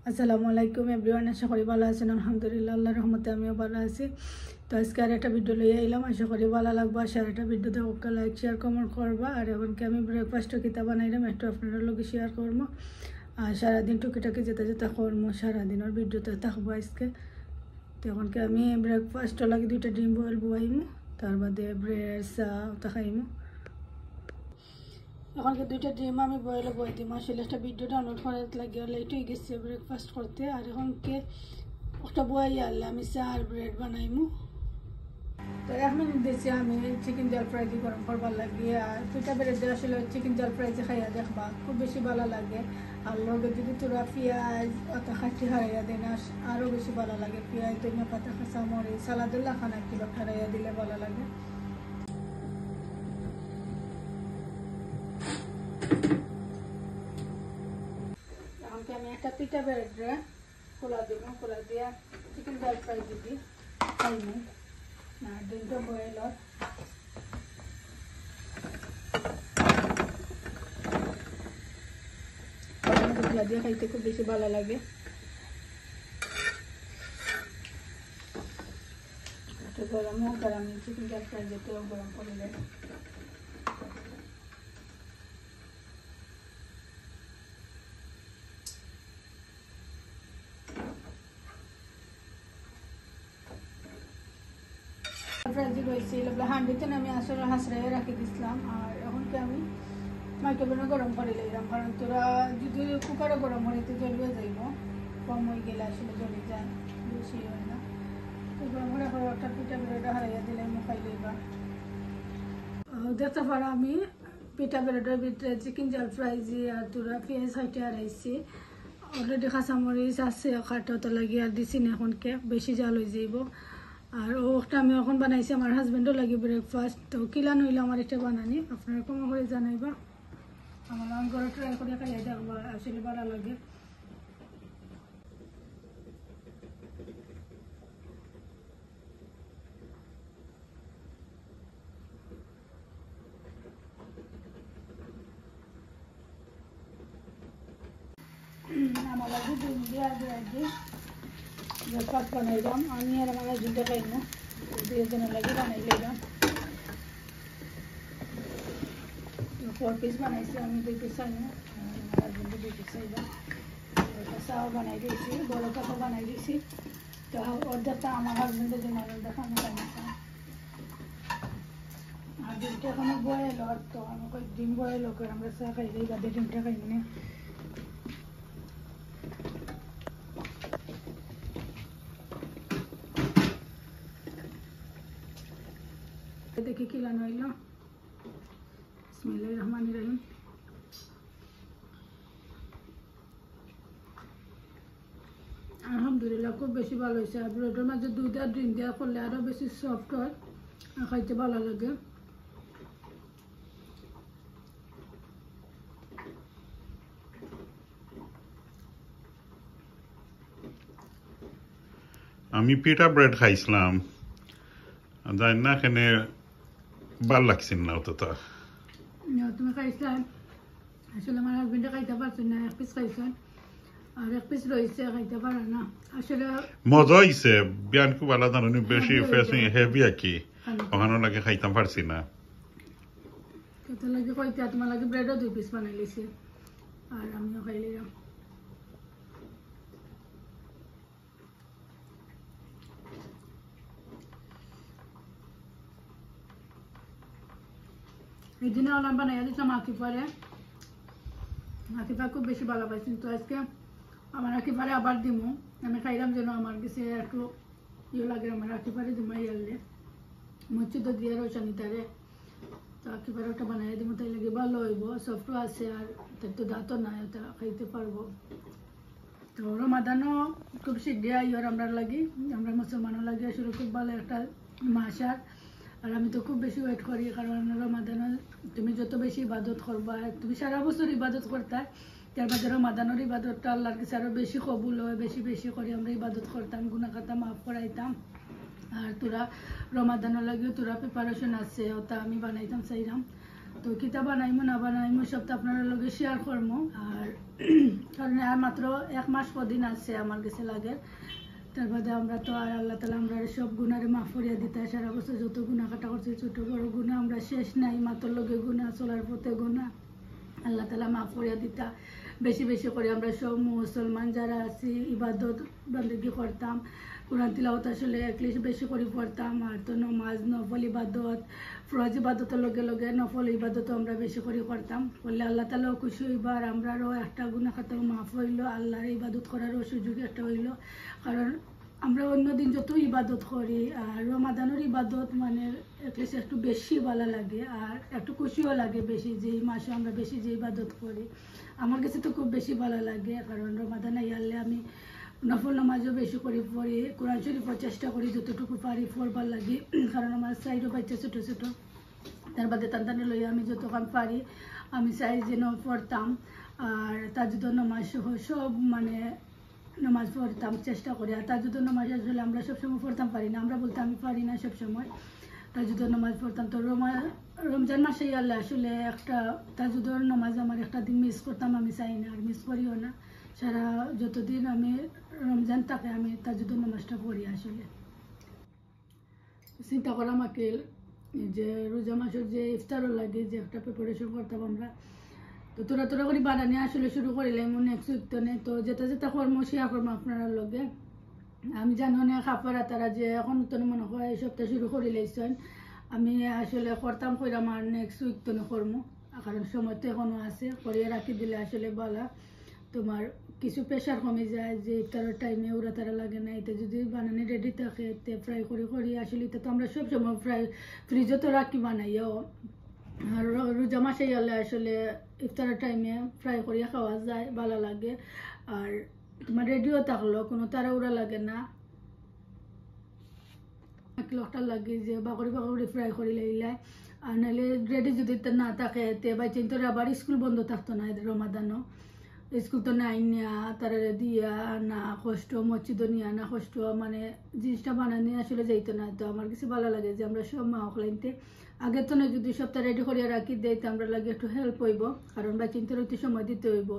আসসালামু আলাইকুম এভরিওয়ান, আশা করি ভালো আছেন। আলহামদুলিল্লাহ, আল্লাহর রহমতে আমিও ভালো আছি। তো আজকে আর একটা ভিডিও লইয়া এলাম, আশা করি ভালো লাগবে। আর একটা ভিডিও দেখো, লাইক শেয়ার কমেন্ট করবা। আর এখনকে আমি ব্রেকফাস্টও কিতা বানাইলাম একটু আপনাদের লগে শেয়ার করবো। আর সারাদিন টুকিটাকি যেতে যেতে করবো, সারাদিনের ভিডিওতে থাকবো আজকে। তো এখনকে আমি ব্রেকফাস্টও লাগে 2টা ডিম বয়েল বয়াইমু, তার বাদে ব্রেড চা ওটা খাইমু। এখনকে 2টা ডিম আমি বয়েলে বয়ে দিই। আসলে একটা ভিডিও ডাউনলোড করার লাগে লেট হয়ে গেছে ব্রেকফাস্ট করতে। আর এখনকে একটা বয়াই আনলে আমি চা আর ব্রেড বানাইমু। তো 1 মিনিট দিয়েছি আমি চিকেন জল ফ্রাই দিয়ে গরম করবার লাগে। আর 2টা ব্রেড দিয়ে আসলে চিকেন জল ফ্রাই দিয়ে খাইয়া দেখবা, খুব বেশি ভালো লাগে। আর লগে যদি তোরা পেঁয়াজ অত খাটি হারাইয়া দেন আরও বেশি ভালো লাগে। পেঁয়াজ ধনিয়া পাতা কাঁচা মরিচ সালাদুল্লাহ খানা কিলো হারাইয়া দিলে ভালো লাগে। আমি একটা পিঠা ব্রেডে খোলা দিব, খোলা দিয়া চিকেন জল ফ্রাই দিবি খাইনি না ডিমটা বয়েল খোলা দিয়ে খাইতে খুব বেশি ভালো লাগে। গরম হোক আর আমি চিকেন জল ফ্রাই যেতে গরম করে দেয়। হান্ডিতে আমি আসলে হাসরাইয়ে রাখি দিছিলাম। আর এখনকে আমি মাইক্রোওভেনে গরম করে লইলাম, কারণ তোরা যদি কুকারে গরম হইতে জ্বলিয়ে যাইব, কম হয়ে গেলে আসলে জ্বলে যায়, বেশি হয় না। তো গরম করে একটা পিঠা বেরোটা হারাইয়া দিলে মুখাই লইবা। দেখতে পারো আমি পিঠা বেরোটার ভিতরে চিকেন জল ফ্রাই দিয়ে আর তোরা পেঁয়াজ হাইটে হারাইছি। অলরেডি কাঁচামরিচ আছে কাঠটা লাগিয়ে আর দিছি না, এখনকে বেশি জাল হয়ে যাইব। আর ওটা আমি এখন বানাইছি আমার হাজবেন্ডও লাগে ব্রেকফাস্ট। তো কিলা নইলে আমার এটা বানানি আপনারা কম করে জানাইবা। আমার ঘরে ট্রাই করে খাইয়া দেখবো, আসলে ভালো লাগে। আমার লাগে ডিম দিয়ে আর ব্রেড দিয়ে ব্রেকফাস্ট বানাইলাম। আমি আর আমার হাজবেন্ডে খাইমু, 2 জনের লাগে বানাই লইলাম। 4 পিস বানাইছি, আমি 2 পিস খাইমু, আমার হাজবেন্ডে 2 পিস খাইলাম। চাও বানাই দিয়েছি, বড় কাপা বানাই দিয়েছি। তো অর্ধেকটা আমার হাজবেন্ডের জন্য, অর্ধেকটা আমি বানাইছিলাম। আর ডিমটা এখনো বয়েল, তো আমাকে ডিম বয়েল হোক, আমরা চা খাইলেই বাদে ডিমটা খাই মানে। দেখি কিলানো হইল। বিসমিল্লাহির রহমানির রহিম। আলহামদুলিল্লাহ খুব বেশি ভালো হয়েছে। আর ব্রেডের মাঝে দুধ আর ডিম দেওয়া করলে আরও বেশি সফট হয়, খাইতে ভালো লাগে। আমি পিঠা ব্রেড খাইছিলাম, জানি না এখানে ভাল লাগছিল না অতটা। তুমি খাইছিলাম? আসলে আমার হাজবেন্ডে খাইতে পারছেন না, 1 পিস খাইছেন আর 1 পিস রয়েছে, খাইতে পারে না আসলে। মজা হয়েছে, বিয়ান খুব আলাদা, বেশি হেভি আর কি, ওখানে লাগে খাইতাম পারছি না। কত লাগে কইতে, তোমার লাগে ব্রেডও 2 পিস বানাই লিছি আর আমিও খাই লিলাম। এই দিনে ওলা বানাইয়া দিতাম আকিফারে, আকিফা খুব বেশি ভালো পাইছি। তো আজকে আমার আকিফারে আবার দিমু, আমি খাইলাম যেন আমার কাছে একটু ইয়ে লাগে, আমার আকিফারে দিমাই আনলে মরচি তো দিয়ে রোশানি তারে। তো আকিফারে ওটা বানাইয়া দিমু, তাই লাগে ভালো হইব, সফটও আছে আর তার তো দাঁতও নাই, ওটা খাইতে পারবো। তো রমাদানও খুব শীঘ্রই আইয়র আমরা লাগি, আমরা মুসলমানও লাগে আসলে খুব ভালো একটা মাস। আর আমি তো খুব বেশি ওয়েট করি, কারণ রমাদানে তুমি যত বেশি ইবাদত করবা, তুমি সারা বছর ইবাদত করতে, তার বাদে রমাদানের ইবাদতটা আল্লাহর কাছে আরও বেশি কবুল হয়। বেশি বেশি করে আমরা ইবাদত করতাম, গুনাহ খাতা মাফ করাইতাম। আর তোরা রমাদানের লাগেও তোরা প্রিপারেশন আছে, ওটা আমি বানাইতাম চাইলাম। তো কিতা বানাইমো না বানাইমো সব তো আপনার লগে শেয়ার করবো। আর কারণ আর মাত্র 1 মাস কদিন আছে আমার কাছে লাগে, তার বাদে আমরা তো আর আল্লাহ তালা আমরা সব গুণারে মাফ করিয়া দিতে সারা বছর যত গুণা কাটা করছি ছোট বড় গুণা আমরা শেষ নাই, মাতর লগে গুণা চলার পথে গুণা আল্লাহ তালা মাফ করিয়া দিতা। বেশি বেশি করে আমরা সব মুসলমান যারা আছি ইবাদত বন্দেগি করতাম, কোরআন তিলাওয়াত আসলে একলিশ বেশি করে পড়তাম। আর তো নমাজ নফল ইবাদত ফরজ ইবাদতের লগে লগে নফল ইবাদত আমরা বেশি করে করতাম, করলে আল্লাহ তালাও খুশি হইব আর আমরারও একটা গুণা খাতাও মাফ হইলো, আল্লাহর ইবাদত করারও সুযোগ একটা হইলো। কারণ আমরা অন্যদিন যত ইবাদত করি আর রমাদানের ইবাদত মানে একলিশ একটু বেশি ভালো লাগে আর একটু খুশিও লাগে বেশি, যে এই মাসে আমরা বেশি যে ইবাদত করি আমার কাছে তো খুব বেশি ভালো লাগে। কারণ রমাদান আইয়ালে আমি নফল নামাজও বেশি করে পড়ি, কোরআন শরীফের চেষ্টা করি যতটুকু পারি পড়বার লাগে। কারণ আমার সাইডও বাচ্চা ছোটো ছোটো, তার বাদে তান্তানে লইয়া আমি যতক্ষণ পারি আমি চাই যেন পড়তাম। আর তাজুদের নামাজ সহ সব মানে নামাজ পড়তাম চেষ্টা করি। আর তাজুদের নামাজ আসলে আমরা সবসময় পড়তাম পারি না, আমরা বলতে আমি পারি না সবসময় তাজুদের নামাজ পড়তাম। তো রমজান মাসে আল্লাহ আসলে একটা তাজুদের নামাজ আমার একটা দিন মিস করতাম, আমি চাই না আর মিস করিও না। সারা যতদিন আমি রমজান থাকে আমি তাজুদের নামাজটা পড়ি। আসলে চিন্তা করা মাকিল যে রোজা মাসের যে ইফতারও লাগে যে একটা প্রিপারেশন করতাম আমরা, তো তোরা করে বানানি আসলে শুরু করিলে এমন নেক্সট উইক তো নেই। তো যেটা কর্ম শেয়ার করবো আপনার লগে। আমি জানো না খাপারা তারা যে এখন তো মনে হয় এই সপ্তাহ শুরু করে লাইছেন, আমি আসলে করতাম কইরাম আর নেক্সট উইক তো করবো, কারণ সময় তো এখনো আছে, করিয়ে রাখি দিলে আসলে বলা তোমার কিছু প্রেশার কমে যায় যে ইফতারের টাইমে ওরা তারা লাগে না। এটা যদি বানানি রেডি থাকে তে ফ্রাই করি আসলে এটা তো আমরা সব সময় ফ্রিজে তো রাখি বানাইও। আর রোজা মাসে গেলে আসলে ইফতারের টাইমে ফ্রাই করিয়া খাওয়া যায়, ভালো লাগে। আর তোমার রেডিও থাকলো কোনো তাড়াহুড়া লাগে না, একটা লাগে যে বাকরি ফ্রাই করে লাইলাই। আর নাহলে রেডি যদি না থাকে তে বাই চিন্তা আবার স্কুল বন্ধ থাকতো না এদের রমাদানও, স্কুল তো নাই নিয়া তারা দিয়া না কষ্ট, মসজিদ নিয়া না কষ্ট, মানে জিনিসটা বানানি আসলে যাইতো না। তো আমার কিছু ভালো লাগে যে আমরা সব মা অকলাইনতে আগে তো না যদি সপ্তাহ রেডি করিয়া রাখি দেয় তো আমরা লাগে একটু হেল্প হইব, কারণ বা চিন্তার একটু সময় দিতে হইব।